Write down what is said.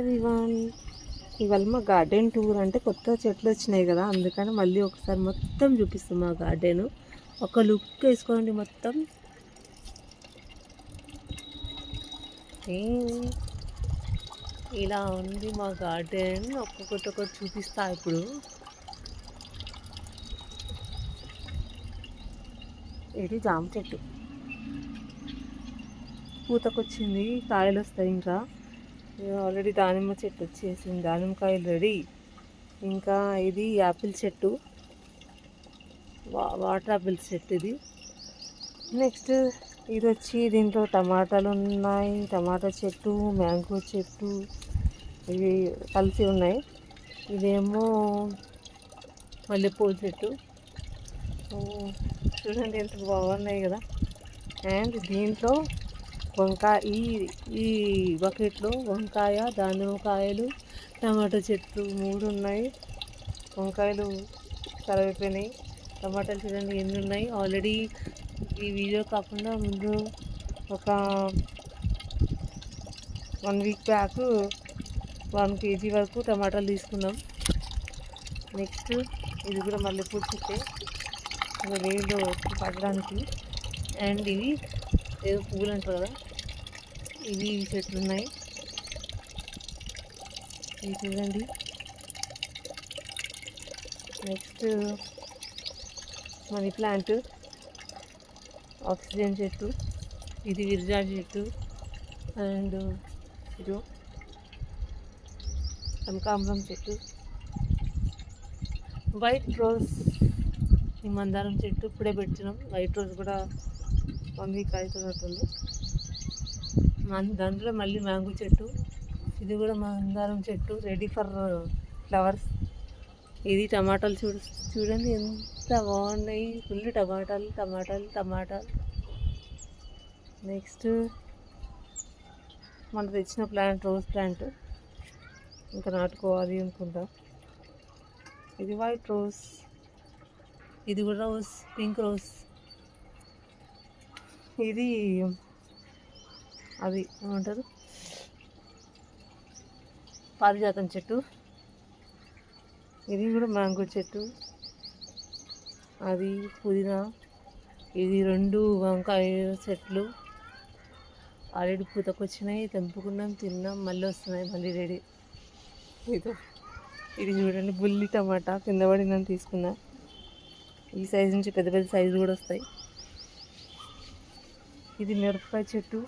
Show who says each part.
Speaker 1: Everyone, ఇవాళ మా garden tour అంటే కొత్త చెట్లు వచ్చినాయి కదా, అందుకని మళ్ళీ ఒకసారి మొత్తం చూపిస్తాం మా గార్డెన్. ఒక లుక్ వేసుకోండి మొత్తం. ఇలా ఉంది మా గార్డెన్. ఒక్కొక్కటి చూపిస్తా ఇప్పుడు. ఇది జామ చెట్టు పూతకొచ్చింది, కాయలు వస్తాయి. ఇంకా ఆల్రెడీ దానిమ్మ చెట్టు వచ్చేసింది, దానిమ్మకాయలు రెడీ. ఇంకా ఇది యాపిల్ చెట్టు, వాటర్ యాపిల్స్ చెట్టు ఇది. నెక్స్ట్ ఇది వచ్చి దీంట్లో టమాటాలు ఉన్నాయి, టమాటా చెట్టు, మ్యాంగో చెట్టు, ఇవి కలిసి ఉన్నాయి. ఇదేమో మల్లెపూల చెట్టు. చూడండి ఎంత బాగున్నాయి కదా. అండ్ దీంట్లో వంకాయ, ఈ బకెట్లో వంకాయ, దానిమ్మకాయలు, టమాటా చెట్లు 3 ఉన్నాయి. వంకాయలు కరిగిపోయినాయి. టమాటాలు చూడండి ఎన్ని ఉన్నాయి. ఆల్రెడీ ఈ వీడియో కాకుండా ముందు ఒక 1 వీక్ బ్యాక్ 1 kg వరకు టమాటాలు తీసుకున్నాం. నెక్స్ట్ ఇది కూడా మల్లెపూల చెట్టే, నీళ్ళు పడడానికి. అండ్ ఇవి ఏదో పువ్వులు అంటారు కదా, ఇవి చెట్లు ఉన్నాయి. ఇవి చూడండి. నెక్స్ట్ మనీ ప్లాంట్, ఆక్సిజన్ చెట్టు, ఇది విరజా చెట్టు. అండ్ ఇది కనకాంబరం చెట్టు, వైట్ రోజ్, ఈ మందారం చెట్టు ఇప్పుడే పెట్టినాం. వైట్ రోజ్ కూడా 1 వీక్ అవుతున్నట్టుంది. దాంట్లో మళ్ళీ మ్యాంగో చెట్టు, ఇది కూడా మందారం చెట్టు, రెడీ ఫర్ ఫ్లవర్స్. ఇది టమాటాలు చూడండి ఎంత బాగున్నాయి. ఫుల్ టమాటాలు. నెక్స్ట్ మనం తెచ్చిన ప్లాంట్ రోజ్ ప్లాంట్, ఇంకా నాటుకోవాలి అనుకుంటా. ఇది వైట్ రోజ్, ఇది కూడా రోజ్, పింక్ రోజ్. ఇది అది ఏమంటారు, పారిజాతం చెట్టు. ఇది కూడా మ్యాంగో చెట్టు, అది పుదీనా. ఇది 2 వంకాయ చెట్లు ఆల్రెడీ పూతకొచ్చినాయి, తెంపుకున్నాం, తిన్నాం, మళ్ళీ వస్తున్నాయి, మళ్ళీ రెడీ. ఇది చూడండి బుల్లి టమాటా, కింద పడిందని తీసుకున్నా. ఈ సైజు నుంచి పెద్ద పెద్ద సైజు కూడా వస్తాయి. ఇది మిరపకాయ చెట్టు,